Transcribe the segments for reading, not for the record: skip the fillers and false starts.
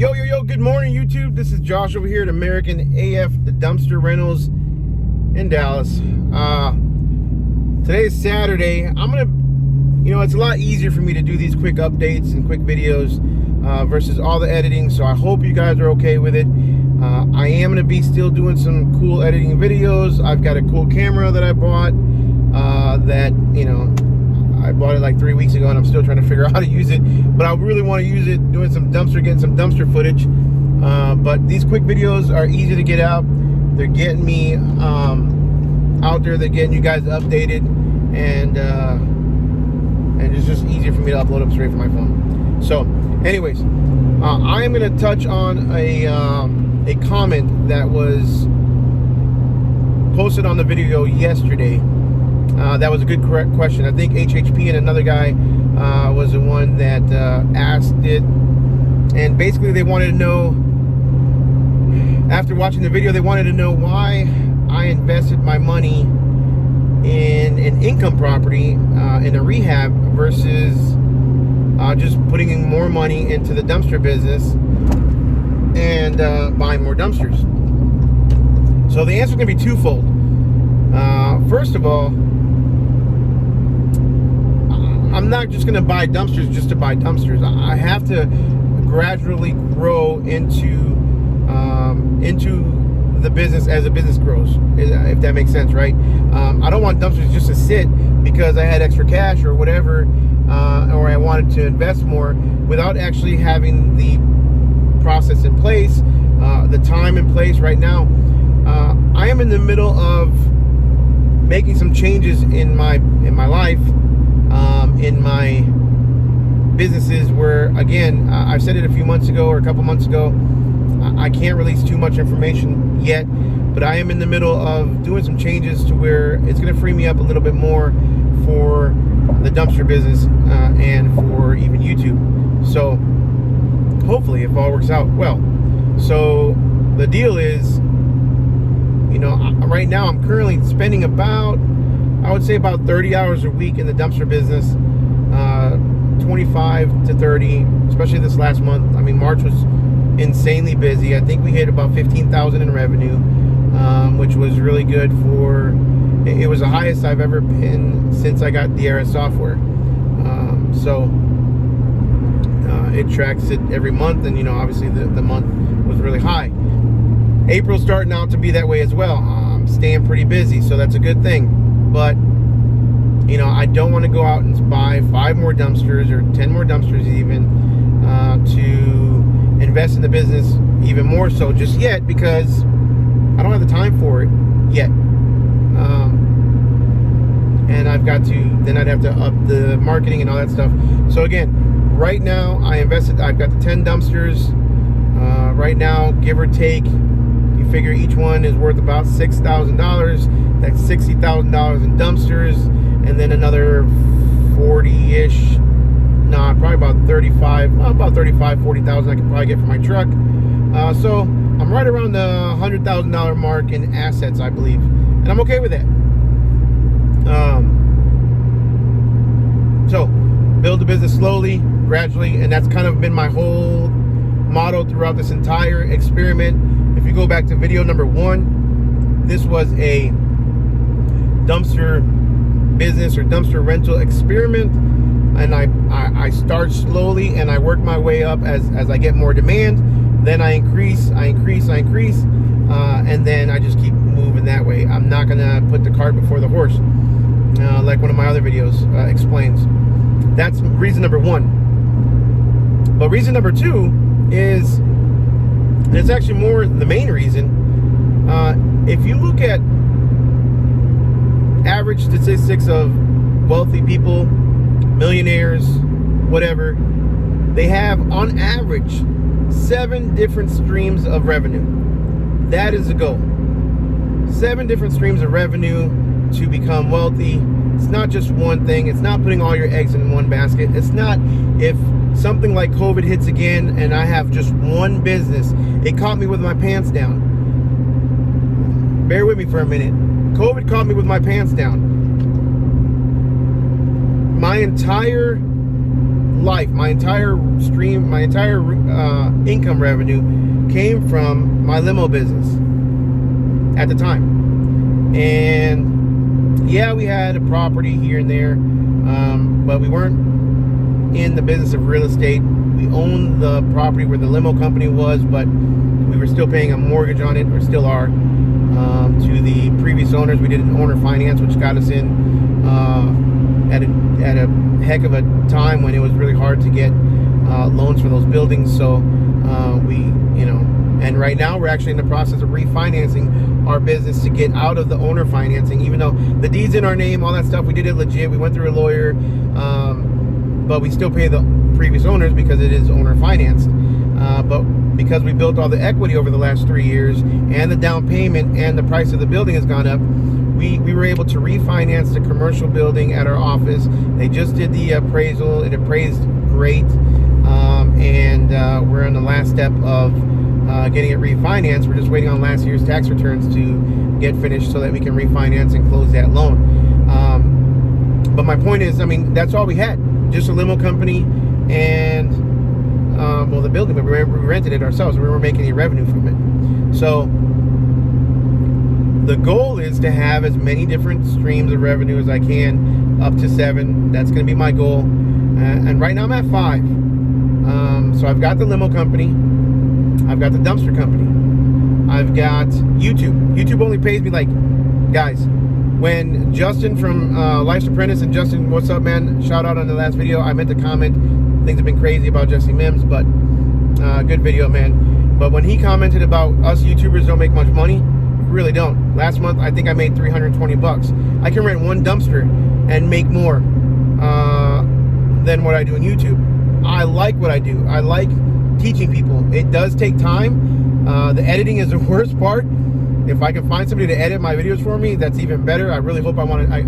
Yo, good morning, YouTube. This is Josh over here at American AF, the dumpster rentals in Dallas. Today is Saturday. It's a lot easier for me to do these quick updates and quick videos versus all the editing, so I hope you guys are okay with it. I am going to be still doing some cool editing videos. I've got a cool camera that I bought I bought it like 3 weeks ago and I'm still trying to figure out how to use it, but I really want to use it getting some dumpster footage. But these quick videos are easy to get out. They're getting me out there, they're getting you guys updated, and it's just easier for me to upload them straight from my phone. So anyways, I am going to touch on a comment that was posted on the video yesterday. That was a good correct question. I think HHP and another guy was the one that asked it, and basically they wanted to know, after watching the video, they wanted to know why I invested my money in an income property in a rehab versus just putting in more money into the dumpster business and buying more dumpsters. So the answer is going to be twofold. First of all, I'm not just going to buy dumpsters just to buy dumpsters. I have to gradually grow into the business as the business grows, if that makes sense, right? I don't want dumpsters just to sit because I had extra cash or whatever, or I wanted to invest more without actually having the process in place, the time in place. Right now, I am in the middle of making some changes in my life, in my businesses, where again, I've said it a few months ago or a couple months ago, I can't release too much information yet, but I am in the middle of doing some changes to where it's going to free me up a little bit more for the dumpster business and for even YouTube. So hopefully if all works out well. So the deal is, right now I'm currently spending about 30 hours a week in the dumpster business, 25 to 30, especially this last month. I mean, March was insanely busy. I think we hit about $15,000 in revenue, which was really good it was the highest I've ever been since I got Docket Software. So it tracks it every month, and obviously the month was really high. April's starting out to be that way as well. I'm staying pretty busy, so that's a good thing. But I don't want to go out and buy 5 more dumpsters or 10 more dumpsters even to invest in the business even more so just yet, because I don't have the time for it yet. And I'd have to up the marketing and all that stuff. So again, right now I've got the 10 dumpsters. Right now, give or take, you figure each one is worth about $6,000. That's $60,000 in dumpsters, and then another 40-ish, probably about 40,000 I could probably get for my truck. So I'm right around the $100,000 mark in assets, I believe, and I'm okay with that. So build the business slowly, gradually, and that's kind of been my whole motto throughout this entire experiment. If you go back to video number 1, this was a dumpster business or dumpster rental experiment, and I start slowly and I work my way up as I get more demand. Then I increase, and then I just keep moving that way. I'm not gonna put the cart before the horse, like one of my other videos explains. That's reason number 1. But reason number 2 is, and it's actually more the main reason, if you look at average statistics of wealthy people, millionaires, whatever, they have on average 7 different streams of revenue. That is the goal. 7 different streams of revenue to become wealthy. It's not just one thing. It's not putting all your eggs in one basket. It's not, if something like COVID hits again and I have just one business, it caught me with my pants down. Bear with me for a minute. COVID caught me with my pants down. My entire life, my entire stream, my entire income revenue came from my limo business at the time. And yeah, we had a property here and there, but we weren't in the business of real estate. We owned the property where the limo company was, but we were still paying a mortgage on it, or still are, to the previous owners. We did an owner finance, which got us in at a heck of a time when it was really hard to get loans for those buildings. So and right now we're actually in the process of refinancing our business to get out of the owner financing. Even though the deed's in our name, all that stuff, we did it legit. We went through a lawyer, but we still pay the previous owners because it is owner financed. But because we built all the equity over the last 3 years, and the down payment and the price of the building has gone up, we were able to refinance the commercial building at our office. They just did the appraisal. It appraised great, and we're on the last step of getting it refinanced. We're just waiting on last year's tax returns to get finished so that we can refinance and close that loan. But my point is, I mean, that's all we had, just a limo company and the building, but we rented it ourselves. We weren't making any revenue from it. So the goal is to have as many different streams of revenue as I can, up to 7. That's going to be my goal. And right now I'm at 5. So I've got the limo company, I've got the dumpster company, I've got YouTube. YouTube only pays me, like, guys, when Justin from Life's Apprentice, and Justin, what's up, man? Shout out on the last video. I meant to comment. Things have been crazy about Jesse Mims, but good video, man. But when he commented about us YouTubers don't make much money, we really don't. Last month, I think I made $320. I can rent one dumpster and make more than what I do on YouTube. I like what I do. I like teaching people. It does take time. The editing is the worst part. If I can find somebody to edit my videos for me, that's even better. I really hope I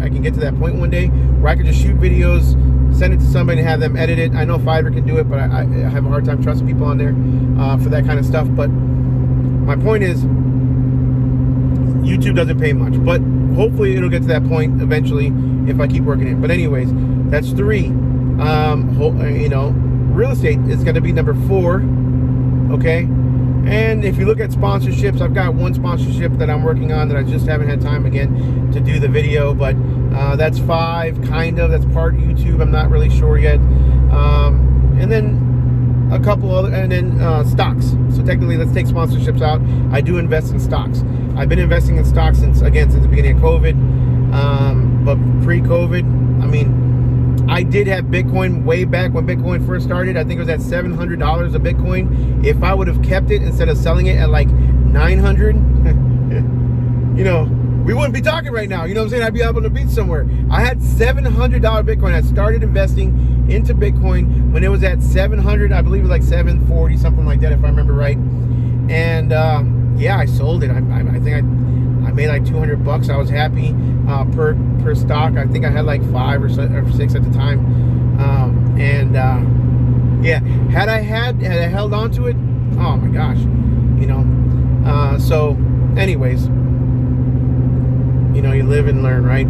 can get to that point one day where I can just shoot videos, send it to somebody and have them edit it. I know Fiverr can do it, but I have a hard time trusting people on there for that kind of stuff. But my point is, YouTube doesn't pay much, but hopefully it'll get to that point eventually if I keep working it. But anyways, that's 3. Real estate is going to be number 4. Okay. And if you look at sponsorships, I've got one sponsorship that I'm working on that I just haven't had time again to do the video, but that's 5, kind of. That's part YouTube. I'm not really sure yet. And then a couple other, and then stocks. So technically, let's take sponsorships out. I do invest in stocks. I've been investing in stocks since the beginning of COVID. But pre-COVID, I mean, I did have Bitcoin way back when Bitcoin first started. I think it was at $700 a Bitcoin. If I would have kept it instead of selling it at like 900, we wouldn't be talking right now. You know what I'm saying? I'd be up on the beach somewhere. I had $700 Bitcoin. I started investing into Bitcoin when it was at 700. I believe it was like 740, something like that, if I remember right. And yeah, I sold it. I think I made like $200. I was happy per stock. I think I had like 5 or 6 at the time. Yeah, had I held on to it, oh my gosh, so anyways, you live and learn, right?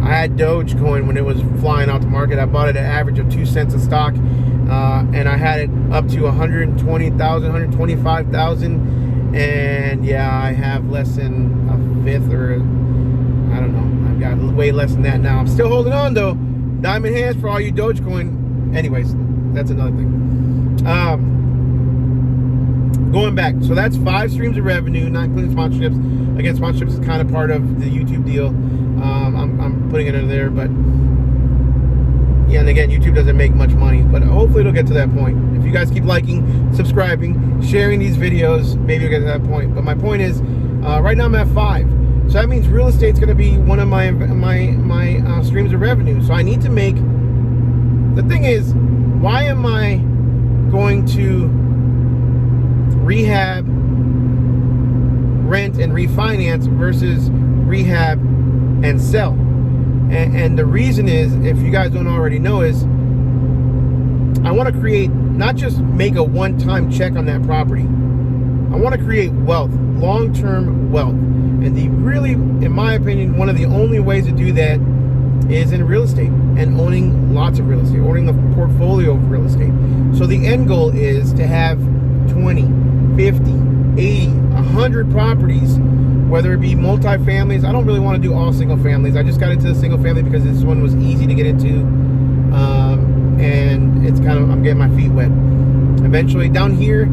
I had Dogecoin when it was flying out the market. I bought it at an average of 2 cents a stock, and I had it up to 120,000, 125,000, and yeah, I have less than a fifth, or I don't know. I've got way less than that now. I'm still holding on though. Diamond hands for all you Dogecoin. Anyways, that's another thing. Going back, so that's 5 streams of revenue, not including sponsorships. Again, sponsorships is kind of part of the YouTube deal. I'm putting it in there, but yeah, and again, YouTube doesn't make much money, but hopefully it'll get to that point. If you guys keep liking, subscribing, sharing these videos, maybe you'll get to that point. But my point is, right now I'm at 5. So that means real estate's going to be one of my streams of revenue. So I need to make. The thing is, why am I going to rehab, rent, and refinance versus rehab and sell? And the reason is, if you guys don't already know, is I want to create, not just make a one-time check on that property. I want to create wealth, long-term wealth. And really, in my opinion, one of the only ways to do that is in real estate and owning lots of real estate, owning a portfolio of real estate. So the end goal is to have 20, 50, 80, 100 properties, whether it be multi-families. I don't really want to do all single families. I just got into the single family because this one was easy to get into, and it's kind of, I'm getting my feet wet. Eventually down here,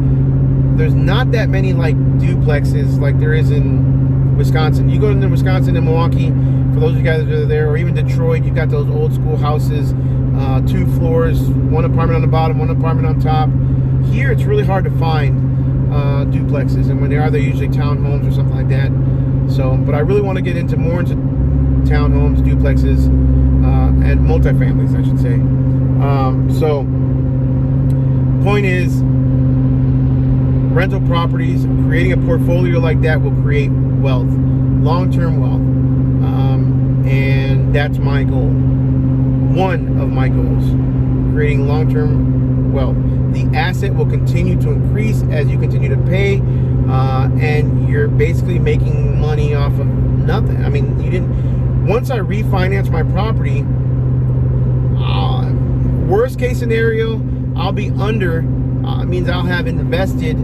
there's not that many like duplexes like there is in Wisconsin. You go into Wisconsin and Milwaukee, for those of you guys that are there, or even Detroit, you've got those old school houses, 2 floors, 1 apartment on the bottom, 1 apartment on top. Here it's really hard to find duplexes, and when they are, they're usually townhomes or something like that. So, but I really want to get into more into townhomes, duplexes, and multifamilies, I should say. So, point is, rental properties, creating a portfolio like that will create wealth, long-term wealth, and that's my goal. One of my goals, creating long-term wealth. The asset will continue to increase as you continue to pay, and you're basically making money off of nothing. I mean, you didn't. Once I refinance my property, worst case scenario, I'll be under. Means I'll have invested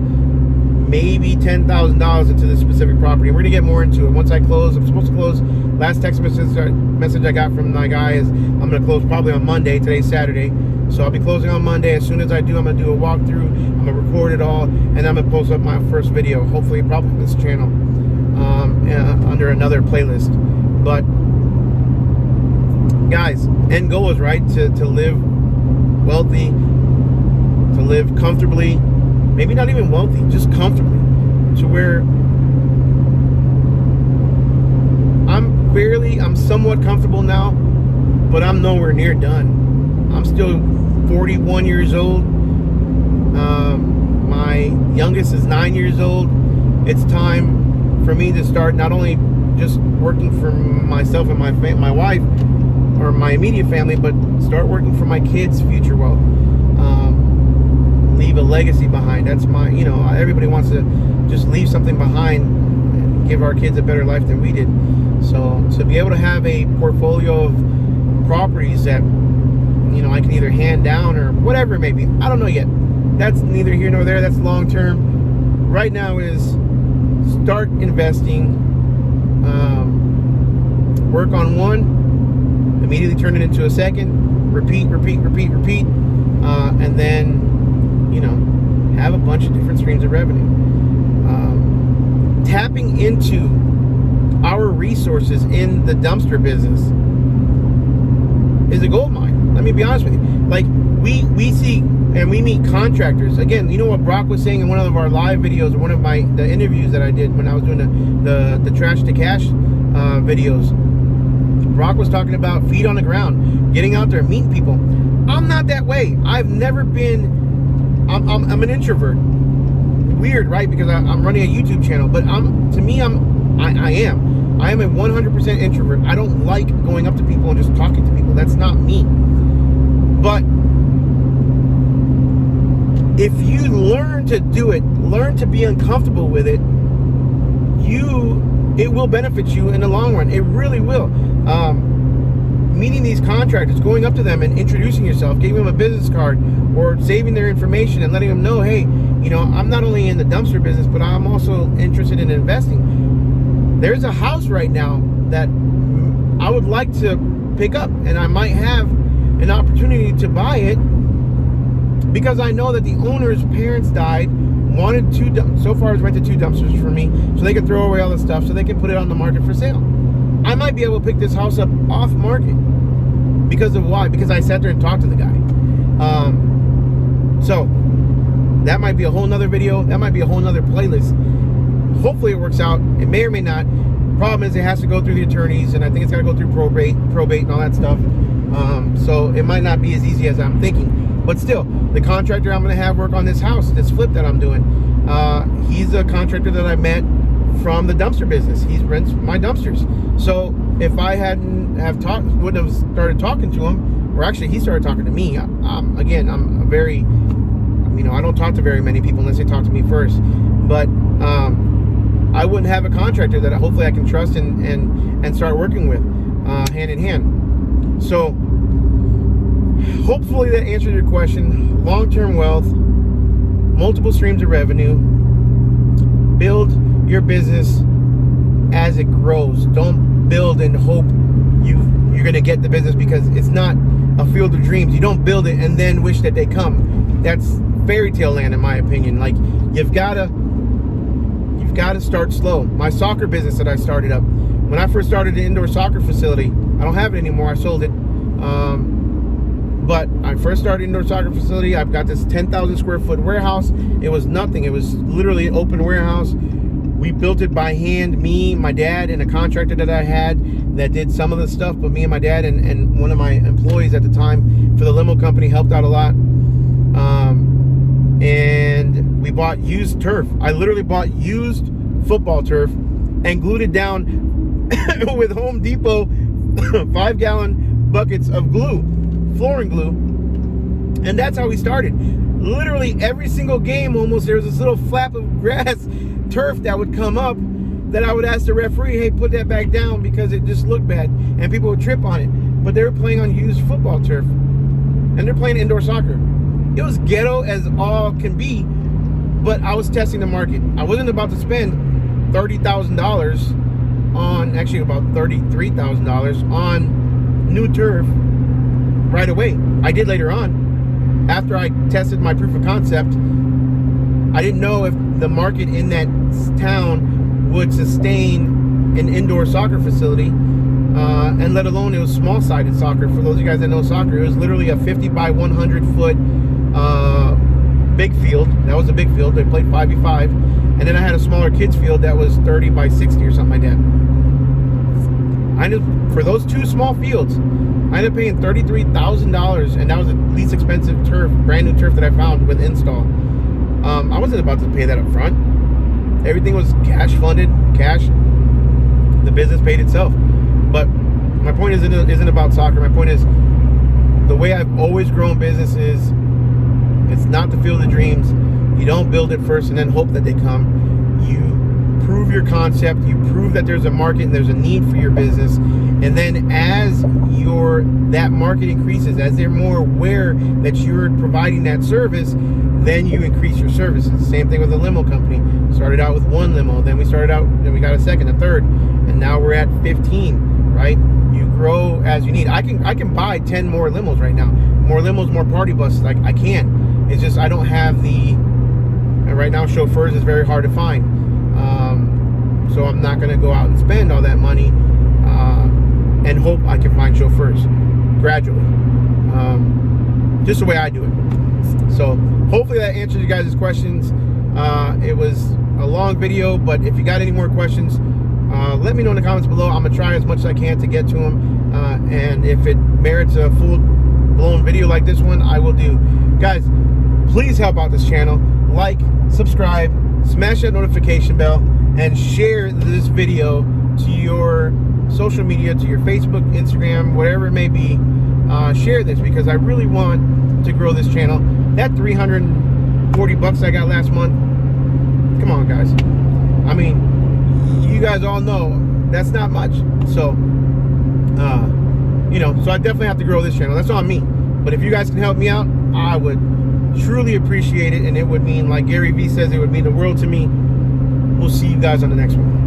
maybe $10,000 into this specific property. We're gonna get more into it once I close. I'm supposed to close. Last text message I got from my guy is I'm gonna close probably on Monday. Today's Saturday, so I'll be closing on Monday. As soon as I do, I'm gonna do a walkthrough. I'm gonna record it all, and I'm gonna post up my first video. Hopefully, probably on this channel, under another playlist. But guys, end goal is right to live wealthy, to live comfortably. Maybe not even wealthy, just comfortably, to where I'm somewhat comfortable now, but I'm nowhere near done. I'm still 41 years old. My youngest is 9 years old. It's time for me to start not only just working for myself and my wife or my immediate family, but start working for my kids' future wealth. Leave a legacy behind. That's my, everybody wants to just leave something behind and give our kids a better life than we did. So to be able to have a portfolio of properties that, I can either hand down or whatever it may be. I don't know yet. That's neither here nor there. That's long term. Right now is start investing, work on one, immediately turn it into a second, repeat, and then have a bunch of different streams of revenue. Tapping into our resources in the dumpster business is a gold mine. Let me be honest with you. Like, we see and we meet contractors. Again, you know what Brock was saying in one of our live videos, or one of the interviews that I did when I was doing the trash to cash videos. Brock was talking about feet on the ground, getting out there, meeting people. I'm not that way. I've never been. I'm an introvert. Weird, right? Because I'm running a YouTube channel, but I am a 100% introvert. I don't like going up to people and just talking to people. That's not me. But if you learn to do it, learn to be uncomfortable with it, it will benefit you in the long run. It really will. Meeting these contractors, going up to them and introducing yourself, giving them a business card, or saving their information and letting them know, hey, I'm not only in the dumpster business, but I'm also interested in investing. There's a house right now that I would like to pick up, and I might have an opportunity to buy it because I know that the owner's parents died, wanted so far has rented 2 dumpsters for me so they can throw away all the stuff so they can put it on the market for sale. I might be able to pick this house up off market. Because of why? Because I sat there and talked to the guy. So that might be a whole nother video. That might be a whole nother playlist. Hopefully it works out. It may or may not. Problem is it has to go through the attorneys, and I think it's got to go through probate and all that stuff. So it might not be as easy as I'm thinking. But still, the contractor I'm going to have work on this house, this flip that I'm doing, he's a contractor that I met from the dumpster business. He rents my dumpsters. So if I wouldn't have started talking to him, or actually he started talking to me. I'm a very, I don't talk to very many people unless they talk to me first. But I wouldn't have a contractor that hopefully I can trust and start working with hand in hand. So hopefully that answered your question. Long-term wealth, multiple streams of revenue. Build your business as it grows. Don't build and hope you're going to get the business, because it's not a field of dreams. You don't build it and then wish that they come. That's fairy tale land, in my opinion. Like, you've got to start slow. My soccer business that I started up, when I first started the indoor soccer facility, I don't have it anymore. I sold it. But I first started indoor soccer facility. I've got this 10,000 square foot warehouse. It was nothing. It was literally an open warehouse. We built it by hand, me, my dad, and a contractor that I had that did some of the stuff, but me and my dad and one of my employees at the time for the limo company helped out a lot. And we bought used turf. I literally bought used football turf and glued it down with Home Depot 5-gallon buckets of glue, flooring glue. And that's how we started. Literally every single game almost, there was this little flap of grass, turf that would come up that I would ask the referee, hey, put that back down, because it just looked bad and people would trip on it. But they were playing on used football turf and they're playing indoor soccer. It was ghetto as all can be, but I was testing the market. I wasn't about to spend $30,000 on, actually about $33,000 on new turf right away. I did later on, after I tested my proof of concept. I didn't know if the market in that town would sustain an indoor soccer facility, and let alone it was small-sided soccer. For those of you guys that know soccer, it was literally a 50 by 100 foot big field. That was a big field. They played 5v5, and then I had a smaller kids field that was 30 by 60 or something like that. I ended, for those two small fields, I ended up paying $33,000, and that was the least expensive turf, brand new turf that I found with install. I wasn't about to pay that up front. Everything was cash funded, cash. The business paid itself. But my point isn't about soccer. My point is, the way I've always grown business is, it's not the field of dreams. You don't build it first and then hope that they come. You prove your concept. You prove that there's a market and there's a need for your business. And then as that market increases, as they're more aware that you're providing that service, then you increase your services. Same thing with the limo company. Started out with one limo, then we got a second, a third, and now we're at 15, right? You grow as you need. I can buy 10 more limos right now. More limos, more party buses. Like, I can. It's just I don't have and right now chauffeurs is very hard to find. So I'm not gonna go out and spend all that money and hope I can find chauffeurs gradually. Just the way I do it. So hopefully that answers you guys' questions. It was a long video, but if you got any more questions, let me know in the comments below. I'm gonna try as much as I can to get to them, and if it merits a full-blown video like this one, I will do. Guys, please help out this channel. Like, subscribe, smash that notification bell, and share this video to your social media, to your Facebook, Instagram, whatever it may be. Share this, because I really want to grow this channel. That $340 I got last month, come on, guys. I mean, you guys all know that's not much. So so I definitely have to grow this channel. That's on me. But if you guys can help me out, I would truly appreciate it, and it would mean, like Gary Vee says, it would mean the world to me. We'll see you guys on the next one.